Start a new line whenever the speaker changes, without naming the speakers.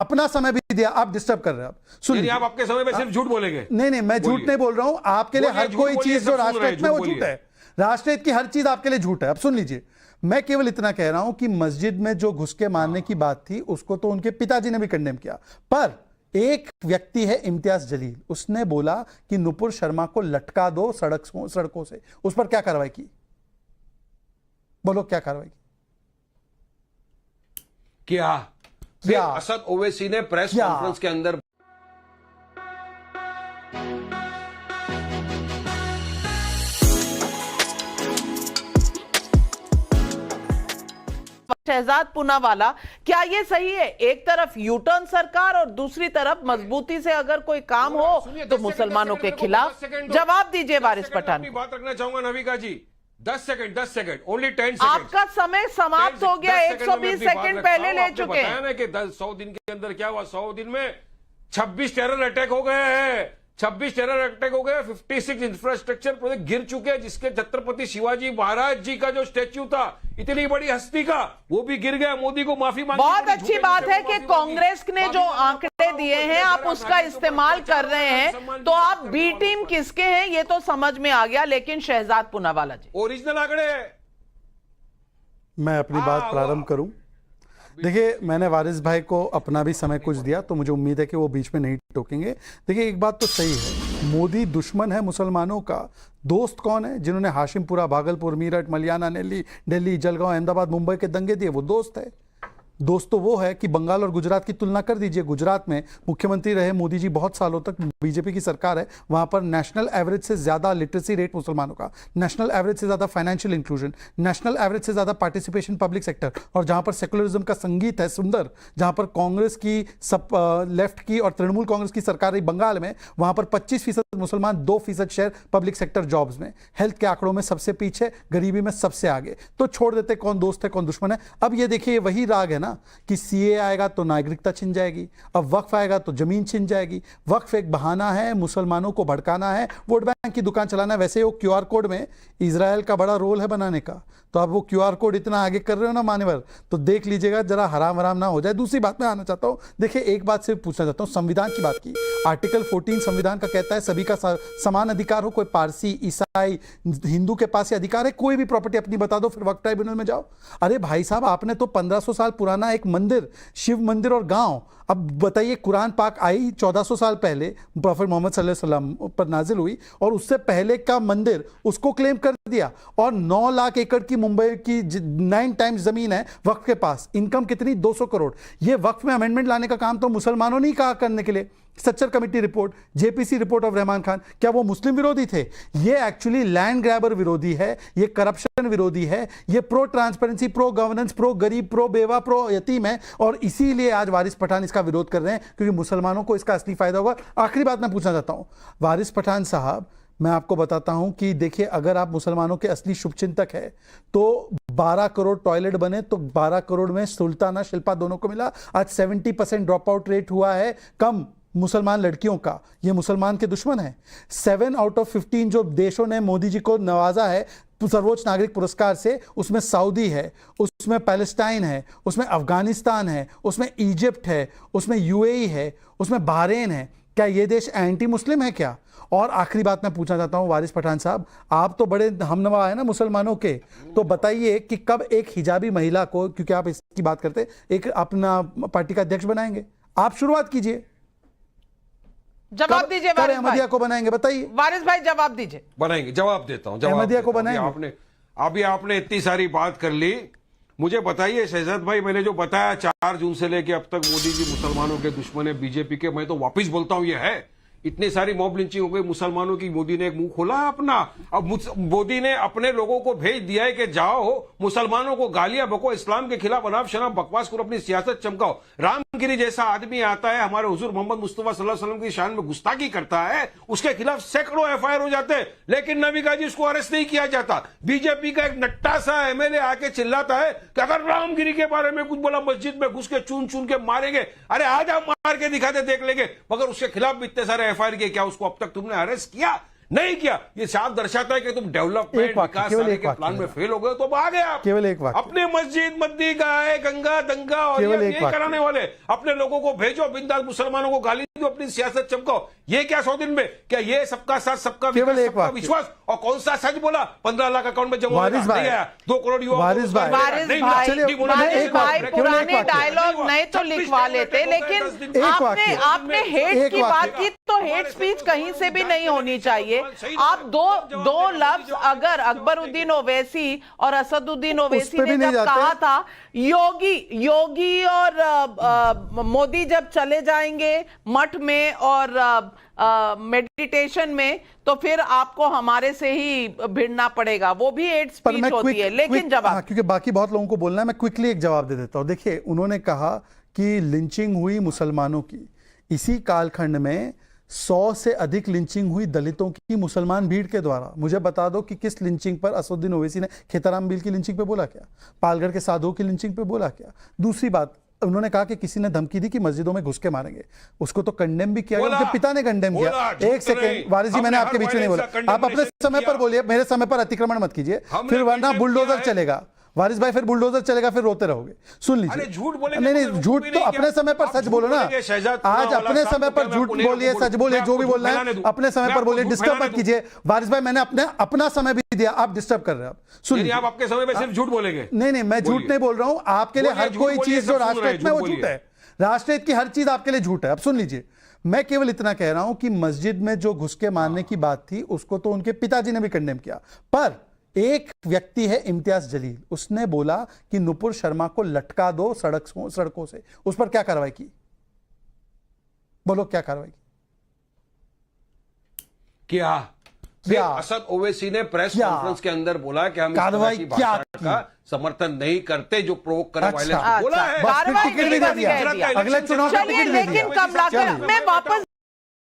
अपना समय भी दिया, आप डिस्टर्ब कर रहे हैं। आप सुनिए,
आप आपके समय में सिर्फ झूठ बोलेंगे।
नहीं, मैं झूठ नहीं बोल रहा हूं। आपके लिए हर कोई चीज जो राष्ट्रहित में वो झूठ है। राष्ट्रहित की हर चीज आपके लिए झूठ है। अब सुन लीजिए, मैं केवल इतना कह रहा हूं कि मस्जिद में जो घुस के मारने की बात थी उसको तो उनके पिताजी ने भी कंडेम किया, पर एक व्यक्ति है इम्तियाज जलील, उसने बोला कि नुपुर शर्मा को लटका दो सड़कों से। उस पर क्या कार्रवाई की? बोलो, क्या कार्रवाई की?
क्या असद ओवैसी ने प्रेस कॉन्फ्रेंस के अंदर
शहजाद पूनावाला, क्या ये सही है? एक तरफ यूटर्न सरकार और दूसरी तरफ मजबूती से अगर कोई काम हो तो मुसलमानों के खिलाफ। जवाब दीजिए वारिस पठान।
बात रखना चाहूंगा नविका जी, 10 सेकंड, ओनली 10 सेकंड।
आपका समय समाप्त हो गया, 120 सेकंड पहले ले चुके हैं।
ना कि 100 दिन के अंदर क्या हुआ? 100 दिन में 26 टेरर अटैक हो गए हैं, 26 टेरर अटैक हो गए, 56 इंफ्रास्ट्रक्चर प्रोजेक्ट गिर चुके हैं, जिसके छत्रपति शिवाजी महाराज जी का जो स्टैच्यू था इतनी बड़ी हस्ती का, वो भी गिर गया। मोदी को माफी मांगनी।
बहुत अच्छी बात है कि कांग्रेस ने जो आंकड़े दिए हैं आप उसका इस्तेमाल कर रहे हैं, तो आप बी टीम किसके हैं ये तो समझ में आ गया। लेकिन शहजाद पूनावाला जी,
ओरिजिनल आंकड़े।
मैं अपनी बात प्रारंभ करूं। देखिए, मैंने वारिस भाई को अपना भी समय कुछ दिया, तो मुझे उम्मीद है कि वो बीच में नहीं टोकेंगे। देखिए, एक बात तो सही है, मोदी दुश्मन है मुसलमानों का। दोस्त कौन है? जिन्होंने हाशिमपुरा, भागलपुर, मीरठ, मलियाना, दिल्ली, जलगांव, अहमदाबाद, मुंबई के दंगे दिए, वो दोस्त है। दोस्त तो वो है कि बंगाल और गुजरात की तुलना कर दीजिए। गुजरात में मुख्यमंत्री रहे मोदी जी बहुत सालों तक, बीजेपी की सरकार है, वहां पर नेशनल एवरेज से ज्यादा लिटरेसी रेट मुसलमानों का, नेशनल एवरेज से ज्यादा फाइनेंशियल इंक्लूजन, नेशनल एवरेज से ज्यादा पार्टिसिपेशन पब्लिक सेक्टर, और जहां पर सेकुलरिज्म का संगीत है सुंदर, जहां पर कांग्रेस की लेफ्ट की और तृणमूल कांग्रेस की सरकार रही बंगाल में, वहां पर 25% मुसलमान, 2% शेयर पब्लिक सेक्टर जॉब्स में, हेल्थ के आंकड़ों में सबसे पीछे, गरीबी में सबसे आगे। तो छोड़ देते कौन दोस्त है कौन दुश्मन है। अब ये देखिए, वही राग है ना कि सीए आएगा तो नागरिकता छिन जाएगी, अब वक्फ आएगा तो जमीन छिन जाएगी। वक्फ एक बहाना है, मुसलमानों को भड़काना है, वोट बैंक की दुकान चलाना है। वैसे वो क्यूआर कोड में इजराइल का बड़ा रोल है बनाने का, तो अब वो क्यूआर कोड इतना आगे कर रहे हो ना मान्यवर, तो देख लीजिएगा जरा हराम हराम ना हो जाए। दूसरी बात में आना चाहता हूं, देखिए एक बात से पूछना चाहता हूं, संविधान की बात की। आर्टिकल 14 संविधान का कहता है सभी का समान अधिकार हो। कोई पारसी, ईसाई, हिंदू के पास ये अधिकार है, कोई भी प्रॉपर्टी अपनी बता दो, फिर वक्फ ट्राइब्यूनल में जाओ। अरे भाई साहब, आपने तो 1500 साल पुराना एक मंदिर, शिव मंदिर और गांव, अब बताइए, कुरान पाक आई 1400 साल पहले, प्रॉफेट मोहम्मद सल्लल्लाहु अलैहि वसल्लम पर नाजिल हुई, और उससे पहले का मंदिर उसको क्लेम कर दिया। और 9 लाख एकड़ की मुंबई की 9 टाइम्स जमीन है वक्फ के पास। इनकम कितनी? 200 करोड़। ये वक्फ में अमेंडमेंट लाने का काम तो मुसलमानों ने कहा करने के लिए। Sachar committee report, JPC report of Rahman Khan, क्या वो मुस्लिम विरोधी थे? ये एक्चुअली लैंड ग्रैबर विरोधी है, ये करप्शन विरोधी है, ये pro transparency, pro governance, pro गरीब, प्रो बेवा, प्रो यतीम है। और इसीलिए आज वारिस पठान इसका विरोध कर रहे हैं, क्योंकि मुसलमानों को इसका असली फायदा होगा। आखिरी बात मैं पूछना चाहता हूं वारिस पठान साहब, मैं आपको बताता हूं कि देखिए, अगर आप मुसलमानों के असली शुभचिंतक है तो 12 करोड़ टॉयलेट बने, तो 12 करोड़ में सुल्ताना शिल्पा दोनों को मिला। आज 70% ड्रॉप आउट रेट हुआ है कम मुसलमान लड़कियों का। ये मुसलमान के दुश्मन है। 7 आउट ऑफ 15 जो देशों ने मोदी जी को नवाजा है सर्वोच्च नागरिक पुरस्कार से, उसमें सऊदी है, उसमें पैलेस्टाइन है, उसमें अफगानिस्तान है, उसमें इजिप्ट है, उसमें यूएई है, उसमें बहरीन है। क्या ये देश एंटी मुस्लिम है क्या? और आखिरी बात मैं पूछना चाहता हूं वारिस पठान साहब, आप तो बड़े हमनवा है ना मुसलमानों के, तो बताइए कि कब एक हिजाबी महिला को, क्योंकि आप इसकी बात करते, एक अपना पार्टी का अध्यक्ष बनाएंगे? आप शुरुआत कीजिए,
जवाब दीजिए वारिस
अहमदिया
भाई
को बनाएंगे? बताइए
वारिस भाई, जवाब दीजिए।
बनाएंगे, जवाब देता हूं।
अहमदिया को बनाएंगे?
अभी आपने इतनी सारी बात कर ली, मुझे बताइए शहजाद भाई, मैंने जो बताया 4 जून से लेके अब तक मोदी जी मुसलमानों के दुश्मन है, बीजेपी के, मैं तो वापिस बोलता हूं ये है। इतनी सारी मॉब लिंचिंग हो गई मुसलमानों की, मोदी ने एक मुंह खोला है अपना। अब मोदी ने अपने लोगों को भेज दिया है कि जाओ मुसलमानों को गालियां बको, इस्लाम के खिलाफ अनाप शनाप बकवास करो, अपनी सियासत चमकाओ। रामगिरी जैसा आदमी आता है हमारे हुजूर मोहम्मद मुस्तफा सल्लल्लाहु अलैहि वसल्लम की शान में गुस्ताखी करता है, उसके खिलाफ सैकड़ों एफआईआर हो जाते हैं, लेकिन नविका जी उसको अरेस्ट नहीं किया जाता। बीजेपी का एक नट्टा सा एमएलए आके चिल्लाता है कि अगर रामगिरी के बारे में कुछ बोला मस्जिद में घुस के चुन चुन के मारेंगे। अरे आज आप मार के दिखाते, देख लेंगे। मगर उसके खिलाफ भी इतने सारे एफआईआर किए, क्या उसको अब तक तुमने अरेस्ट किया? नहीं किया। ये साफ दर्शाता है कि तुम डेवलपमेंट
एक वाक्य,
विकास
केवल
सारे
एक
के
वाक्य
प्लान में
मेरा।
फेल हो गए तो आ गए आप।
केवल एक वाक्य।
अपने मस्जिद मद्दी गाय गंगा दंगा और
केवल
ये
एक
नहीं
वाक्य।
कराने वाले। अपने लोगों को भेजो बिंदास, मुसलमानों को गाली दो, अपनी सियासत चमकाओ। ये क्या 100 दिन में? क्या ये सबका साथ सबका
केवल
विकास
एक
सबका
वाक्य।
विश्वास? और कौन सा सच बोला? 15 लाख अकाउंट में जमा
वारिस
होगा, नहीं
भाई।
आया। 2 करोड़ युवा
वारिस भाई।
वारिस भाई,
चलिए,
वारिस भाई
केवल एक
पुराने
वाक्य।
डायलॉग नए तो लिखवा लेते, लेकिन
वाक्य।
आपने हेट
एक
की बात
वाक्य।
की तो हेट स्पीच कहीं से भी नहीं होनी चाहिए। आप दो लफ्ज अगर अकबरुद्दीन ओवैसी और असदुद्दीन ओवैसी
पे भी
ने
नहीं
जब
जाते।
कहा था योगी और मोदी जब चले जाएंगे मठ में और मेडिटेशन में, तो फिर आपको हमारे से ही भिड़ना पड़ेगा, वो भी हेट
पर
स्पीच
मैं
होती है। लेकिन जवाब
क्योंकि बाकी बहुत लोगों को बोलना है, मैं क्विकली एक जवाब दे देता हूं। देखिए, उन्होंने कहा कि लिंचिंग हुई मुसलमानों की, इसी कालखंड में 100 से अधिक लिंचिंग हुई दलितों की मुसलमान भीड़ के द्वारा। मुझे बता दो कि किस लिंचिंग पर असदुद्दीन ओवैसी ने खेताराम बिल की लिंचिंग पे बोला क्या, पालगढ़ के साधुओं की लिंचिंग पे बोला क्या? दूसरी बात, उन्होंने कहा कि किसी ने धमकी दी कि मस्जिदों में घुस के मारेंगे, उसको तो कंडेम भी किया, उनके पिता ने कंडेम किया। एक सेकेंड वारिस जी, मैंने आपके बीच में नहीं बोला, आप अपने समय पर बोलिए, मेरे समय पर अतिक्रमण मत कीजिए, फिर वरना बुलडोजर चलेगा। वारिस भाई, फिर बुलडोजर चलेगा, फिर रोते रहोगे। सुन लीजिए।
अरे झूठ बोलेंगे
नहीं
तो
नहीं,
लोग
झूठ
भी
तो
नहीं
अपने
किया।
समय पर
आप
सच
झूठ
बोलो ना।
बोलेंगे, शहजाद
आज
वाला
अपने
साहब
समय
को
पर
मैं
झूठ
आपको
बोलिए,
नहीं
सच बोलिए,
मैं
जो भी
आपको
बोलना
फैलाने
है
दूं।
अपने समय
मैं
पर
आपको
बोलिए,
झूठ
डिस्टर्ब
फैलाने
मत
दूं।
कीजिए। वारिस भाई, मैंने अपना समय भी दिया, आप डिस्टर्ब कर रहे हैं। सुन
यानी
लीजिए।
आप आपके समय में सिर्फ झूठ बोलेंगे?
नहीं नहीं, मैं झूठ
बोलिए।
नहीं बोल रहा हूं। आपके लिए
बोलिए,
हर
झूठ
कोई
बोलिए,
चीज
सब
जो
सुन रहे हैं,
राष्ट्रहित में वो
झूठ
झूठ
बोलिए।
है। राष्ट्रहित की हर चीज आपके लिए झूठ है। अब सुन लीजिए, मैं केवल इतना कह रहा हूं कि मस्जिद में जो घुस के मारने की बात थी, उसको तो उनके पिताजी ने भी कंडेम किया। पर एक व्यक्ति है इम्तियाज जलील, उसने बोला कि नुपुर शर्मा को लटका दो सड़कों से। उस पर क्या कार्रवाई की? बोलो, क्या कार्रवाई की?
क्या
क्या?
असद ओवैसी ने प्रेस
क्या?
कॉन्फ्रेंस के अंदर बोला कि हम इस
कार्रवाई
तरह की
क्या
भाषा का समर्थन नहीं करते जो प्रोवोक करे
अच्छा।
वायलेंस, बोला है।
बस फिर
कार्रवाई
टिकट भी
की
दे
बात
दिया,
कह दिया।
अगले चुनाव का
चलिए,
टिकट दे दिया।
लेकिन कमलाकर, मैं वापस